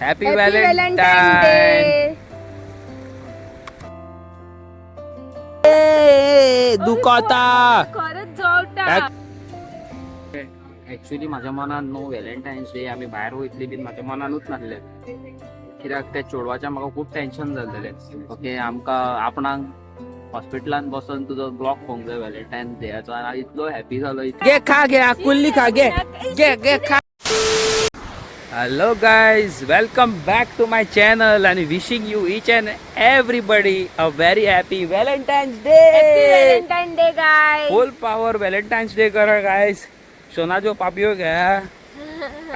Happy Valentine Valentine दुखाता. खरंच जोरटा. Actually माझ्या मनात नो व्हॅलेंटाईन्स डे आम्ही बाहेर वयतली बीन माझ्या मनानूच नासले, कित्याक त्या चोडवाच्या म्हाका खूप टेन्शन जाल्लेले. ओके, आमकां आपणाक हॉस्पिटलान बसून तुजो ब्लॉग पोवंक जाय व्हॅलेंटाईन्स डेयाचो, आनी हांव इतलो हॅपी जालो. घे खा, घे कुल्ली खा, घे घे घे खा. Hello guys, welcome back to my channel and wishing you each and everybody a very happy Valentine's Day. Happy Valentine's day guy. Full power Valentine's Day करा guys. सोनाच्यो पापयो घ्या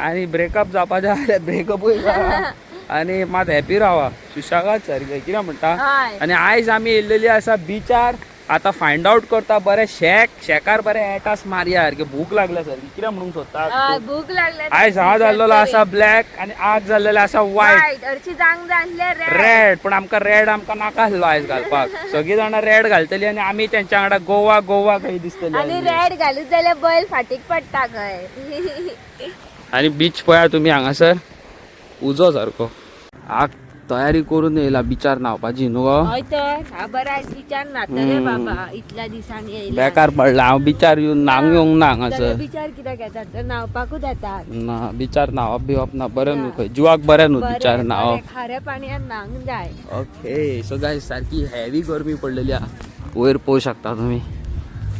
आणि ब्रेकअप जावपाच्या ब्रेकअपूय करा आणि मात हॅपी राहा सुशागात सारखे कितें म्हणटा. आणि आयज आमी येयल्लेली आसा बीचार. आता फायंड आउट करता बरे शेकार बरे एटास मारया सारखे भूक लागल्या सारखी कितें म्हणूंक सोदता. भूक लागल्या. आयज हांव जाल्लो आसा ब्लॅक आणि आज जाल्लेले आसा व्हाईट. अर्ची जांग जाल्ले रेड, पण आमकां रेड आमकां नाका आसलो आयज घालपाक. सगळीं जाणां रेड घालतली आणि आमी तेंच्या वांगडा गोवा गोवा खंय दिसतली. आणि रेड घालूत जाल्यार बैल फाटीक पडटा खंय. आणि बीच पळया तुमी हांगासर उजो सारको. आग तयारी करून येयला बिचार न्हावपाची न्हू गो. हय तर हा बरा विचार नातले बाबा इतल्या दिसांनी येयला. बेकार पडला हांव बिचार येवन न्हावंक येवंक ना हांगासर. विचार कित्याक येतात तर न्हावपाकूच येतात. ना बिचार न्हावप बिवप ना बरें न्हू खंय जिवाक बरें न्हू बिचार न्हावप. खाऱ्या पाणयान न्हावंक जाय. ओके सो गायस सारखी हेवी गरमी पडलेली आहा. वयर पळोवं शकता तुमी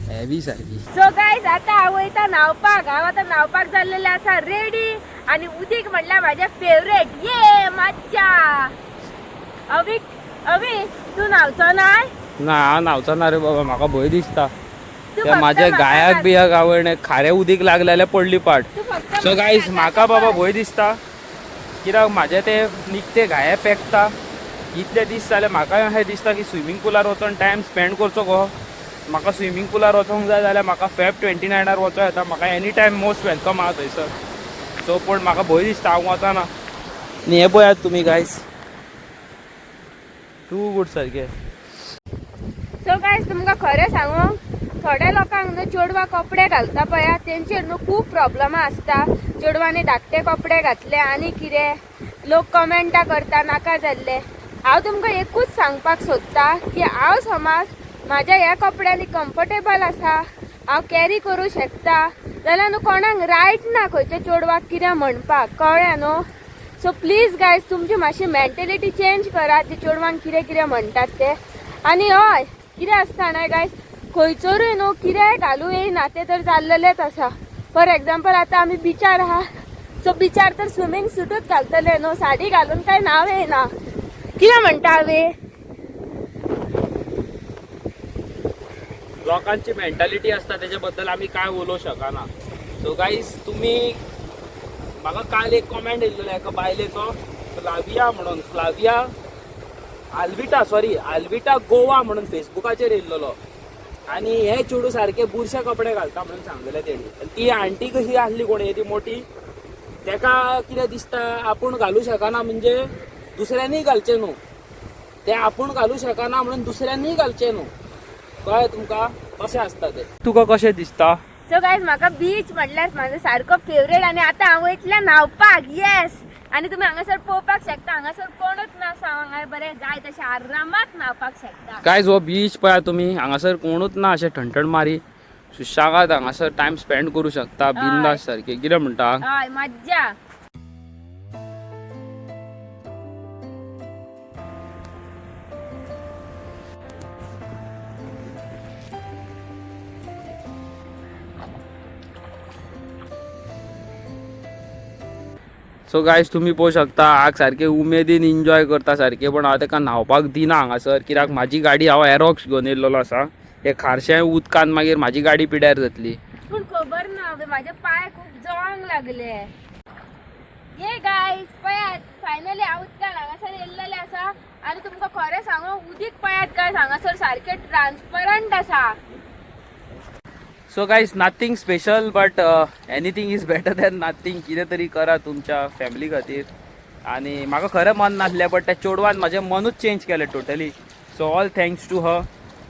हेवी सारखी. सो गायज आता हांव वयता न्हावपाक. हांव आतां न्हावपाक जाल्लेले आसा रेडी. आणि उदीक म्हणल्यार म्हाजें फेवरेट. ये मज्जा. अवी तू न्हावचो नाय? ना हांव न्हावचो ना रे बाबा, म्हाका भंय दिसता. तू ते फक्त माझ्या म्हाका गायाक घाल. बियाक आवडणे खारे उदीक लागले जाल्यार पडली पाट. तू फक्त सो म्हाका गायस घाल. म्हाका बाबा भंय दिसता, कित्याक म्हाजे ते निकते घाये पेकता. इतले दीस जाले म्हाका अशें दिसता की स्विमींग पुलार वचून टायम स्पेंड करचो गो. म्हाका स्विमींग पुलार वचोंक जाय जाल्यार म्हाका फेब 29 वचों येता. म्हाका एनी टायम मोस्ट वेलकम आहा थंयसर. सो पूण म्हाका भंय दिसता हांव वचना. आनी हे पळयात तुमी गायस टू गुड सारखे. सो गायज तुमकां खरें सांगू, थोड्या लोकांक न्हू चेडवां कपडे घालता पळय तेंचेर न्हू खूब प्रॉब्लमां आसता. चेडवांनी धाकटे कपडे घातले आनी कितें लोक कमेंटां करता नाका जाल्ले. हांव तुमकां एकूच सांगपाक सोदता की हांव समज म्हाज्या ह्या कपड्यांनी कम्फर्टेबल आसा, हांव कॅरी करूं शकता जाल्यार न्हू कोणाक रायट ना खंयच्या चेडवाक कितें म्हणपाक. कळ्ळें न्हू. सो प्लीज गायज तुमची मातशी मेंटेलिटी चेंज करात ते चेडवांक कितें कितें म्हणटात ते. आनी हय कितें आसता न्हय गायज, खंयचरूय न्हू कितेंय घालूं येयना तें तर जाल्लेलेच आसा. फॉर एग्जाम्पल आतां आमी बिचार आहा, सो बिचार तर स्विमींग सूटूच घालतले न्हू, साडी घालून काय नाव येना. कितें म्हणटा हांवें. लोकांची मेंटॅलिटी असता त्याच्या बद्दल आम्ही काय बोलू शकना. सो गाईज तुम्ही म्हाका काल एक कमेंट येयल्लो एका बायलेचो फ्लाविया म्हणून, फ्लाविया आल्विटा गोवा म्हणून फेसबुकाचेर येयल्लो. आणि हे चेडू सारखे बुरशे कपडे घालता म्हणून सांगलेले तेणी. ती आंटी कशी आसली कोणी ती मोठी, तेका कितें दिसता आपूण घालूं शकना म्हणजे दुसऱ्यांनी घालचें न्हू. ते आपूण घालूं शकना म्हणून दुसऱ्यांनी घालचें न्हू. कळ्ळें तुमकां कशें आसता ते. तुका कशें दिसता. सो गायज म्हाका बीच म्हटल्यार म्हाजो सारको फेवरेट. आणि आता हांव वयतलें न्हावपाक. येस. आणि तुम्ही हांगासर पळोवपाक शकता हांगासर कोणूच ना. हांगा बरें जाय तशें आरामात न्हावपाक शकता. काय जो बीच पळया तुम्ही हांगासर कोणूच ना अशें ठणठण मारी सुशागात हांगासर टायम स्पेंड करूं शकता बिंदास सारखे. कितें म्हणटा. हय मज्जा. सो गायज तुम्ही पळोवं शकता आग सारखे उमेदीन एन्जॉय करता सारखे. पण हांव ताका न्हावपाक दिना हांगासर, कित्याक म्हाजी गाडी हांव एरोक्स घेवन येयल्लो आसा. हे खारशें उदकान मागीर म्हाजी गाडी पिड्यार जातली. पूण खबर ना म्हाजे पाय खूब जळोंक लागले. ये गायज पळयात फायनली हांव उदकान हांगासर येयल्लेले आसा. आनी तुमकां खरें सांगू उदीक पळयात गायज हांगासर सारकें ट्रान्सपरंट आसा. So guys nothing special but anything is better than nothing. कितें तरी करा तुमच्या फॅमिली खातीर. आणि म्हाका खरें मन नासलें बट त्या चेडवान म्हाजें मनूच चेंज केलें totally. So all thanks to her.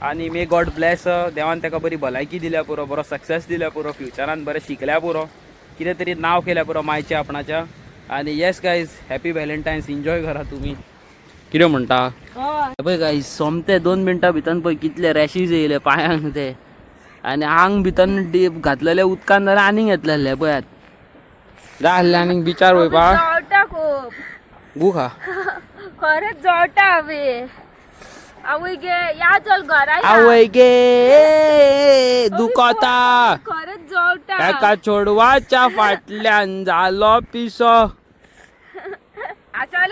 आणि मे गॉड ब्लेस. देवान ताका बरी भलायकी दिल्या पुरो, बरो सक्सेस दिल्या पुरो, फ्युचरान बरें शिकल्या पुरो, कितें तरी नांव केल्या पुरो मायच्या आपणाच्या. आणि yes guys happy Valentine's enjoy करा तुम्ही कितें म्हणटा पळय गाईज सोमते 2 मिनटां भितर पळय कितले रॅशीज येयले पांयांक ते आनी आंग भितर डीप घातलेले उदकान जाल्यार आनीक येतलेले पळयात जाय आहले आनीक बिचार वयपा जळटा खूप गू खा खरेंच जळटा हांवे आवय गे या चल घरा या. आवय गे दुखता खरेंच जळटा एका चोडवाच्या फाटल्यान जालो पिसो आसा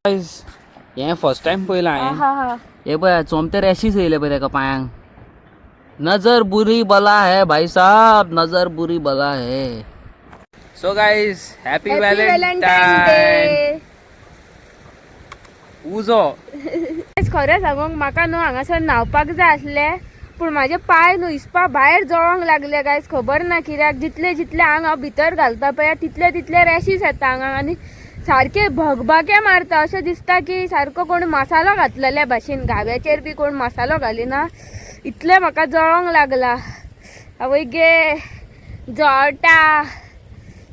हे फर्स्ट टाइम पळयलां हांवें हा हे पळय सोमते रॅशीज येयले पळय तेका पांयांक नजर बुरी बला है भाई साहब नजर बुरी बला है सो गाइस हॅपी व्हॅलेंटाईन उजो खरें सांगूंक म्हाका न्हू हांगासर न्हांवपाक जाय आसले पूण म्हाजे पांय न्हू हिसपा भायर जळोंक लागले गायज खबर ना कित्याक जितले जितले आंग हांव भितर घालता पळय तितले तितले रॅशीस येता आंगाक आनी सारखे भगभागे मारता अशें दिसता की सारको कोण मसालो घातलेल्या भाशेन घाव्याचेर बी कोण मसालो घालिना इतले म्हाका जळोंक लागला आवय गे जळटा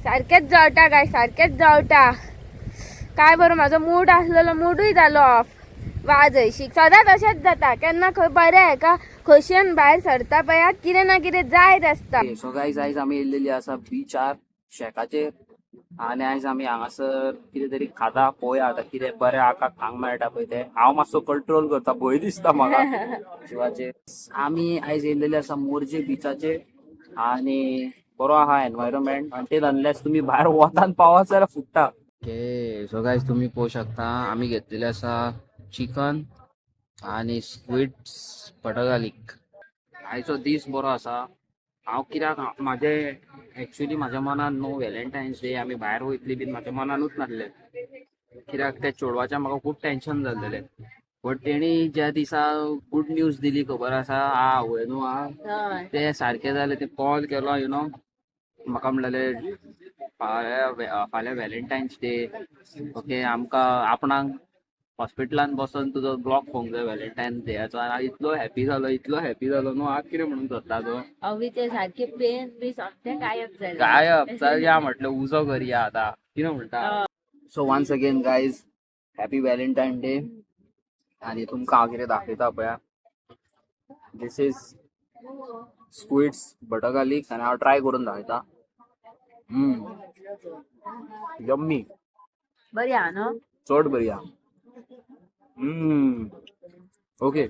सारकेंच जळटा गाय सारकेंच जळटा काय बरो म्हाजो मूड आसलेलो मूडूय जालो ऑफ वाज हयशीक सदांच अशेंच जाता केन्ना खंय बरें आहे का खोशयेन भायर सरता पळयात कितें ना कितें जायत आसता सो गाइस आयज आमी येयलेली आसा बिचार शेकाचेर आनी आयज आमी हांगासर कितें तरी खाता पळोवया आतां कितें बरें आका खावंक मेळटा पळय तें हांव मातसो कंट्रोल करता भंय दिसता म्हाका जिवाचेर आमी आयज येयलेले आसा मोरजे बिचाचेर आनी बरो आहा एनवायरमेंट अंटील अनलेस तुमी भायर वतान पावत जाल्यार फुट्टा ओके सो गाइस तुमी पळोवंक शकता आमी घेतलेले आसा चिकन आनी स्क्विड्स बटर गार्लिक आयचो दीस बरो आसा हांव कित्याक म्हाजे एक्चुअली म्हाज्या मनान नो व्हॅलेंटायन्स डे आमी भायर वयतली बीन म्हाज्या मनानूच नासलें कित्याक त्या चेडवाचें म्हाका खूब टेन्शन जाल्लेलें बट तेणी ज्या दिसा गुड न्यूज दिली खबर आसा आवय न्हू तें सारकें जालें तें कॉल केलो यू नो म्हाका म्हणलेलें फाल्यां व्हॅलेंटायन्स डे ओके आमकां आपणाक हॉस्पिटलान बसून तुजो ब्लॉग पळोवंक जाय व्हॅलेंटायन्स डेयाचो आनी हांव इतलो हॅपी जालो न्हू हांव कितें म्हणून सोदता तो अवी ते सारखे पेन बी सोंपते गायब जाले गायब चलया म्हटलं उजो करया आतां कितें म्हणटा so once again guys happy Valentine day आनी तुमकां हांव कितें दाखयता पळया this is squids butter garlic आनी हांव ट्राय करून दाखयता यम्मी बरी आहा न्हू चड बरी आहा ओके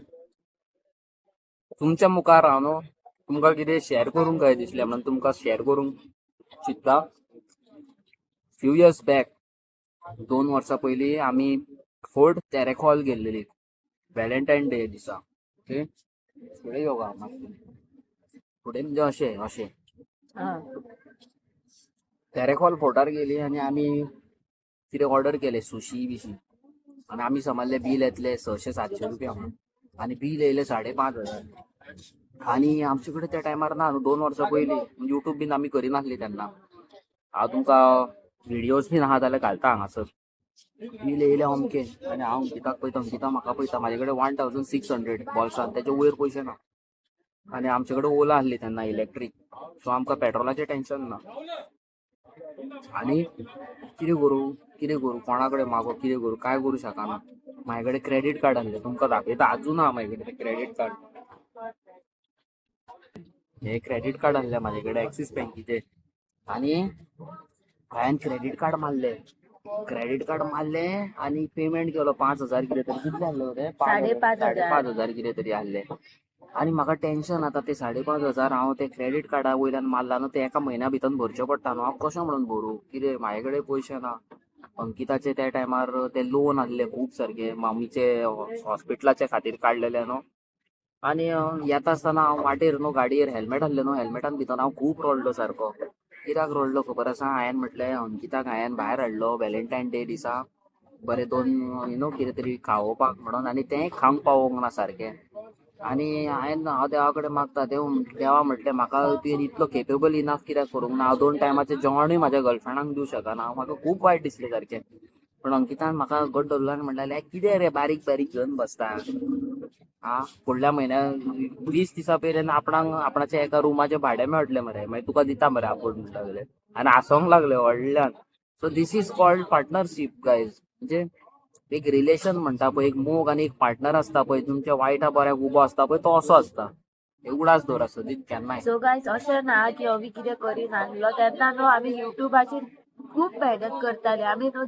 तुमच्या मुखार हांव न्हू तुमकां कितें शेअर करूंक काय दिसलें म्हणून तुमकां शेअर करूंक चित्ता फ्यू इयर्स बॅक 2 वर्सां पयलीं आमी फोर्ट तेरेखॉल गेल्लेली व्हॅलेंटायन डे दिसा ओके फुडें योगा फुडें म्हणजे अशें तेरेखॉल फोर्टार गेली आनी आमी कितें ऑर्डर केलें सुशी बिशी आनी आमी समजलें बील येतलें 600-700 रुपया म्हणून आनी बील येयलें 5,500 आनी आमचे कडेन त्या टायमार ना 2 वर्सां पयलीं युट्यूब बीन आमी करिनासली तेन्ना हांव तुमकां व्हिडियोज बीन आहा जाल्यार घालता हांगासर बील येयलें अमकें आनी हांव अंकिता म्हाका पळयता म्हाजे कडेन 1,600 बॉल्सान तेचे वयर पयशे ना आनी आमचे कडेन ओला आहली तेन्ना इलेक्ट्रीक सो आमकां पेट्रोलाचें टेन्शन ना आनी कितें करूं कोणा कडेन मागो कितें करूं काय करूं शकना म्हाजे कडेन क्रेडीट कार्ड आहलें तुमकां दाखयता अजून आहा म्हाजे कडेन क्रेडीट कार्ड हे क्रेडीट कार्ड आहलें म्हाजे कडेन एक्सीस बँकीचे आनी हांवें क्रेडीट कार्ड मारलें आनी पेमेंट केलो 5,000 कितें तरी कितले आहले ते 5,500 कितें तरी आहले आनी म्हाका टेन्शन आतां ते 5,500 हांव ते क्रेडीट कार्डा वयल्यान मारला न्हू ते एका म्हयन्या भितर भरचे पडटा न्हू हांव कशें म्हणून भरूं कितें म्हाजे कडेन पयशे ना अंकिताचे त्या टायमार ते लोन आहले खूब सारके मम्मीचे हॉस्पिटलाचे खातीर काडलेले न्हू आनी येता आसतना हांव वाटेर न्हू गाडयेर हेल्मेट आहलें न्हू हेल्मेटान भितर हांव खूब रडलो सारको कित्याक रडलो खबर आसा हांवें म्हटलें अंकिताक हांवें भायर हाडलो व्हॅलेंटायन डे दिसा बरें 2 कितें तरी खावोवपाक म्हणून आनी तेंय खावंक पावोंक ना सारकें आनी हांव देवा कडेन मागता देवा म्हटलें म्हाका तुवें इतलो केपेबल इनफ कित्याक करूंक ना हांव 2 टायमाचें जेवणूय म्हाज्या गर्लफ्रेंडाक दिवं शकना म्हाका खूब वायट दिसलें सारकें पण अंकितान म्हाका गट धरलो आनी म्हणलें कितें रे बारीक बारीक घेवन बसता फुडल्या म्हयन्याक 20 दिसा पयलीं आपणाच्या एका रुमाचें भाडें मेळटलें मरे मागीर तुका दिता मरे आपूण म्हणटा आनी हांसोंक लागले व्हडल्यान so this is called partnership guys. म्हणजे एक रिलेशन म्हणता पळय, एक मोग आणि एक पार्टनर असता पळय, तुमच्या वायटा बऱ्याक उबो असता पळय, तो असो असता. एवढाच दर असो दीत केन्नाय. सो गायज अशें ना की आमी कितें करिनासलो तेन्ना न्हू आमी युट्यूबाचेर खूप मेहनत करताले. आमी न्हू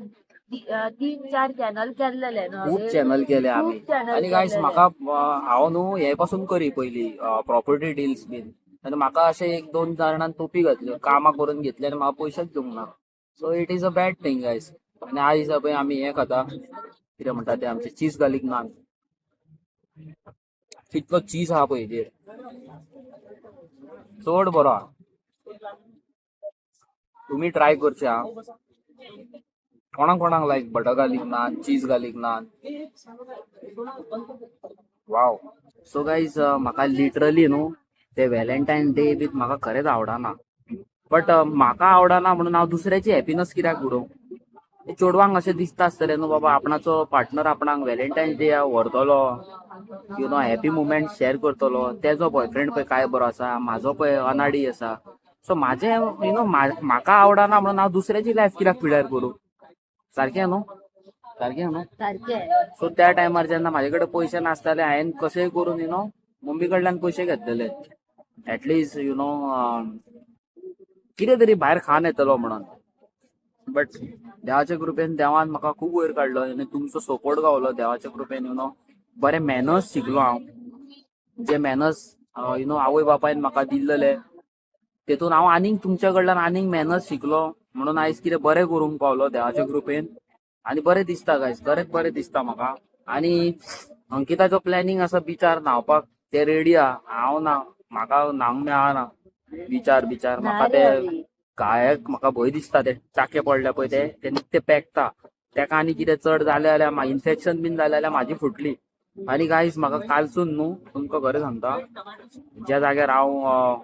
3-4 चॅनल केल्लेले न्हू. खूप चॅनल केले आम्ही. आणि गायज म्हाका हांव न्हू हे पासून करी पयली प्रॉपर्टी डील्स बीन, आनी म्हाका अशें 1-2 जाणांन तोपी घातल्यो, कामां करून घेतली आनी म्हाका पयशेच दिवंक ना. So it is a bad thing guys. आनी आज दिसा पळय आमी हे खाता, कितें म्हणटा ते आमचे चीज गार्लिक नान. कितलो चीज आहा पळय हेजेर, चड बरो आहा. तुमी ट्राय करचे हा. कोणाक कोणाक like butter garlic naan, cheese garlic naan. Wow. So guys म्हाका लिटरली न्हू ते व्हॅलेंटायन डे बी म्हाका खरेंच आवडना. बट म्हाका आवडना म्हणून हांव दुसऱ्याची हॅपीनस कित्याक उडोवं. चेडवांक अशें दिसता आसतलें न्हू बाबा, आपणाचो पार्टनर आपणाक व्हॅलेंटायन डे व्हरतलो, you know happy moment share करतलो. तेजो बॉयफ्रेंड पळय काय बरो आसा, म्हाजो पळय अनाडी आसा. सो म्हाजें यु नो म्हाका आवडना म्हणून हांव दुसऱ्याची लायफ कित्याक पिड्यार करूं. सारकें न्हू. सो त्या टायमार जेन्ना म्हाजे कडेन पयशे नासताले, हांवें कशेंय करून यु नो मम्मी कडल्यान पयशे घेतलेले. ऍटलिस्ट यु नो कितें तरी भायर खावन येतलो म्हणून. बट देवाच्या कृपेन देवान म्हाका खूब वयर काडलो आनी तुमचो सपोर्ट गावलो देवाच्या कृपेन. यु नो बरे मॅनर्स शिकलो हांव. जे मॅनर्स यु नो आवय बापायन म्हाका दिल्लेले, तेतून हांव आनीक तुमच्या कडल्यान आनीक मॅनर्स शिकलो. म्हणून आयज कितें बरें करूंक पावलो देवाच्या कृपेन. आनी बरें दिसता गायज, खरेंच बरें दिसता म्हाका. आनी अंकिताचो प्लॅनिंग आसा बिचार न्हांवपाक, ते रेडी आहा. हांव ना, म्हाका न्हांवंक मेळना बिचार. म्हाका ते गायक म्हाका भंय दिसता. ते चाके पडले पळय ते निकते पेकता. तेका आनी कितें चड जालें जाल्यार इन्फेक्शन बीन जालें जाल्यार म्हाजी फुटली. आनी गायज म्हाका कालसून न्हू तुमकां खरें सांगता, ज्या जाग्यार हांव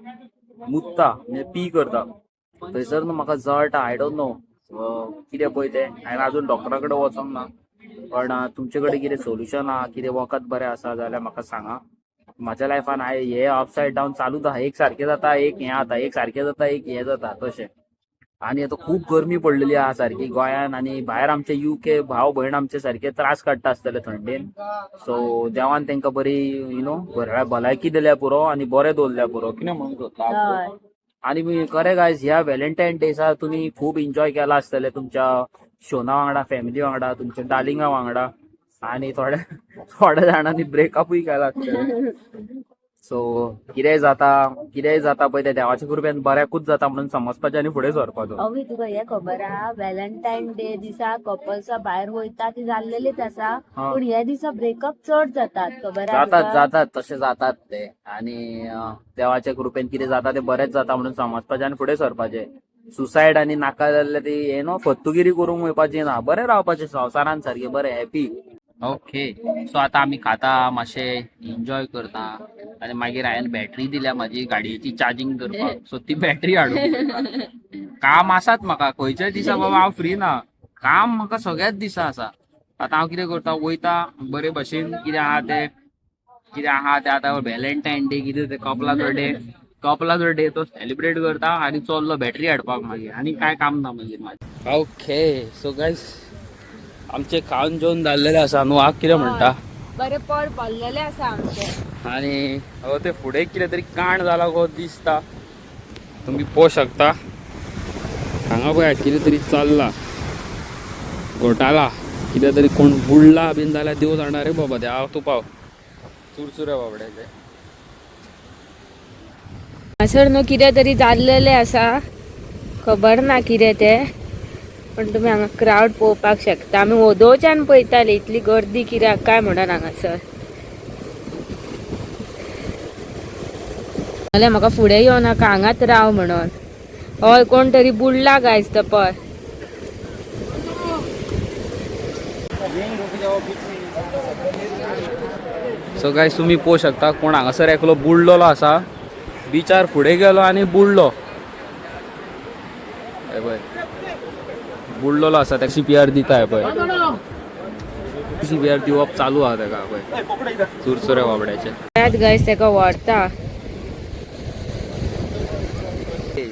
मुत्ता म्हणजे पी करता थंयसर न्हू म्हाका जळटा. आय डोंट नो कितें पळय ते. हांवें आजून डॉक्टरा कडेन वचोंक ना. पण तुमचे कडेन कितें सोल्युशन आहा, कितें वखद बरें आसा जाल्यार म्हाका सांगा. म्हाज्या लायफान हे अपसायड डावन चालूच आहा. एक सारकें जाता, एक हें जाता, एक सारकें जाता, एक हें जाता तशें. आनी आतां खूब गरमी पडलेली आहा सारकी गोंयान. आनी भायर आमचे UK भाव भयण आमचे सारखे त्रास काडटा आसतले थंडेन. सो देवान तांकां बरी यु नो भलायकी दिल्या पुरो आनी बरें दवरल्या पुरो. कितें म्हणूंक सोदता. आनी खरें गायज ह्या व्हॅलेंटायन डेसा तुमी खूब एन्जॉय केला आसतलें तुमच्या शोना वांगडा, फॅमिली वांगडा, तुमच्या डार्लिंगा वांगडा. आनी थोड्या जाणांनी ब्रेकअपूय केला आसतलें. सो कितेंय जाता पळय ते देवाच्या कृपेन बऱ्याकूच जाता म्हणून समजपाचें आनी फुडें सरपाचो. अवी तुका हे खबर आहा, व्हॅलेंटायन डे दिसा कपल्स भायर वयता ती जाल्लेलीच आसा. पूण हे दिसा ब्रेकअप चड जातात. खबर आहा जातात तशें जातात ते. आनी देवाच्या कृपेन कितें जाता ते बरेंच जाता म्हणून समजपाचें आनी फुडें सरपाचें. सुसायड आनी नाका जाल्ले ती हे नो फत्तुगिरी करूंक वयपाची ना. बरें रावपाचें संवसारान सारकें बरें हॅपी. ओके. सो आतां आमी खाता, मातशें एन्जॉय करता. आनी मागीर हांवें बॅटरी दिल्या म्हाजी गाडयेची चार्जिंग करपाक. सो ती बॅटरी हाडून काम आसात म्हाका. खंयच्याच दिसा बाबा हांव फ्री ना. काम म्हाका सगळ्याच दिसा आसा. आतां हांव कितें करता, वयता बरे भशेन कितें आहा ते आतां व्हॅलेंटायन डे कितें ते कपलाचो डे तो सेलिब्रेट करता आनी चल्लो बॅटरी हाडपाक मागीर. आनी काय काम ना मागीर म्हाजें. ओके. सो गायज आमचे खावन जेवन जाल्लेले आसा न्हू. हांव कितें म्हणटा, बरे पड पडलेले आसा आमचे. आनी ते फुडें कितें तरी कांड जाला गो दिसता. तुमी पळोवंक शकता हांगा पळय कितें तरी चल्ला, घोटाला कितें तरी. कोण बुडला बीन जाल्यार देव जाणा रे बाबा. ते हांव तूं पाव चुरचुरे बाबड्याचे. हांगासर न्हू कितें तरी जाल्लेले आसा. खबर ना कितें ते. पण तुमी हांगा क्रावड पळोवपाक शकता. आमी वोदोवच्यान पळयताली इतली गर्दी कित्याक काय म्हणून हांगासर. नाल्यार म्हाका फुडें येवं नाका, हांगाच राव म्हणून. हय कोण तरी बुडला गायज तो पळय. सो गायज तुमी पळोवंक शकता कोण हांगासर एकलो बुडलेलो आसा. बिचार फुडें गेलो आनी बुडलो. हे पळय बुडलेलो आसा. ताका CPR दिता. हे पळय CPR दिवप चालू आहा ताका पळय चुरचुरे बाबड्याचे. गायज ताका व्हरता.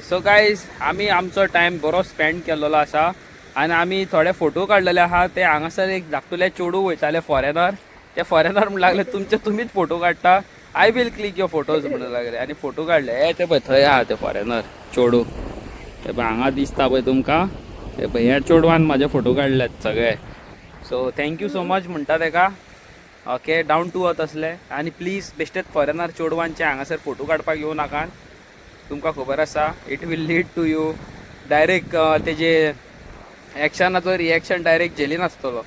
सो गायज आमी आमचो टायम बरो स्पेंड केल्लो आसा. आणि आम्ही थोडे फोटो काढलेले आहात ते हांगासर एक धाकटुले चोडू वयताले फॉरेनर. ते फॉरेनर म्हणू लागले तुम्हीच फोटो काढता, I will click your photos म्हणू लागले आणि फोटो काढले. ते पळय थंय आहा ते फॉरेनर चोडू, ते पळय हांगा दिसता पळय तुमकां. ते पळय ह्या चोडवान म्हाजे फोटो काडलेत सगळे. सो थँक्यू सो मच म्हणटा तेका. ओके, डावन टू अर्थ असले. आणि प्लीज बेश्टेच फॉरेनर चोडवांचे हांगासर फोटो काडपाक येवं नाकात. तुमकां खबर आसा it will lead to you direct तेजे एक्शनाचो रिएक्शन डायरेक्ट जेलीन आसतलो.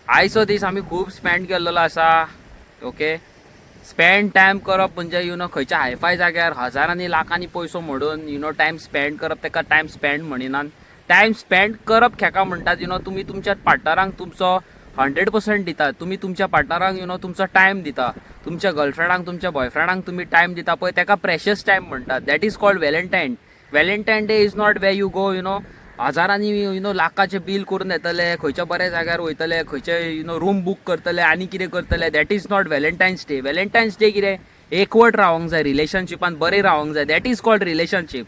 आयचो दीस आमी खूब स्पेंड केल्लो आसा. ओके, स्पेंड टायम करप म्हणजे खंयच्या हायफाय जाग्यार हजारांनी लाखांनी पयसो मोडून टायम स्पेंड करप तेका टायम स्पेंड म्हणिनात. टायम स्पेंड करप खेका म्हणटात. तुमी तुमच्या पार्टनरांक तुमचो 100% दिता. तुम्ही तुमच्या पार्टनरांक तुमचो टायम दिता. तुमच्या गर्लफ्रेंडांक तुमच्या बॉयफ्रेंडांक तुम्ही टायम दिता पळय तेका प्रेशियस टायम म्हणटात. That is called Valentine. Valentine day is not way you go हजारांनी लाखाचे बिल करून येतले, खंयच्या बऱ्या जाग्यार वयतले, खंयचे रूम बूक करतले आनी कितें करतले. That is not Valentine's day. Valentine's day कितें एकवट रावंक जाय, रिलेशनशिपान बरें रावंक जाय. दॅट इज कॉल्ड रिलेशनशीप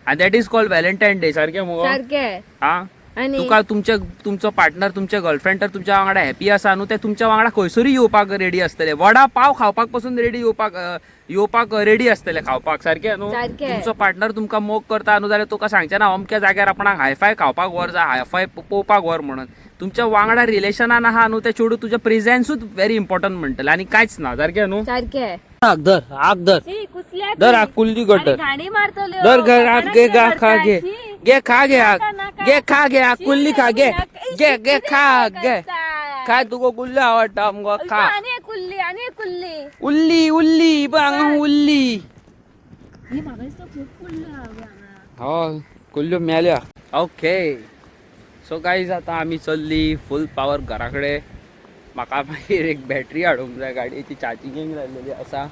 आनी that is called Valentine day. सारकें मुगो? हा. तुका तुमचो पार्टनर तुमचे गर्लफ्रेंड तर तुमच्या वांगडा हॅपी आसा न्हू, ते तुमच्या वांगडा खंयसरूय येवपाक रेडी आसतले. वडा पाव खावपाक पासून रेडी येवपाक रेडी आसतले खावपाक. सारकें न्हू? तुमचो पार्टनर तुमकां मोग करता न्हू जाल्यार तुका सांगचे ना अमक्या जाग्यार आपणाक हायफाय खावपाक व्हर जा, हायफाय पळोवपाक व्हर म्हणून. तुमच्या वांगडा रिलेशनान आहा न्हू ते चेडू तुजें प्रेझेन्सूच व्हेरी इम्पॉर्टंट म्हणटलें आनी कांयच ना. सारकें न्हू? आग धर आग कुल्ली गटर धर घर आग घे गा खा घे घे खा घे आग घे खा घे आग कुल्ली खा घे घे घे खा घे खा. तुका कुल्ली आवडटा आमकां खा. उल्ली उल्ली बांग उल्ली. हो कुल्ल्यो मेल्या. ओके, सो गाईज आता आम्ही चल्ली फुल पावर घरा कडेन. म्हाका मागीर एक बॅटरी हाडूंक जाय, गाडयेची चार्जिंग राहिलेली आसा.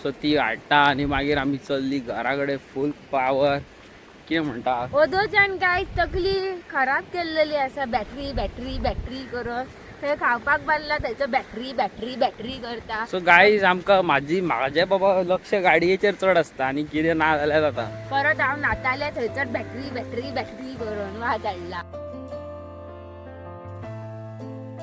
सो ती हाडटा आनी मागीर आमी चल्ली घरा कडेन फुल पावर. कितें म्हणटा ओदोच्यान गायज तकली खराब केल्लेली आसा. बॅटरी करून थंय खावपाक बांदला थंयचो बॅटरी करता. सो गाईज आमकां म्हाजे बाबा लक्ष गाडयेचेर चड आसता आनी कितें ना जाल्यार जाता. परत हांव नाताले थंयचर बॅटरी करून वाज हाडला.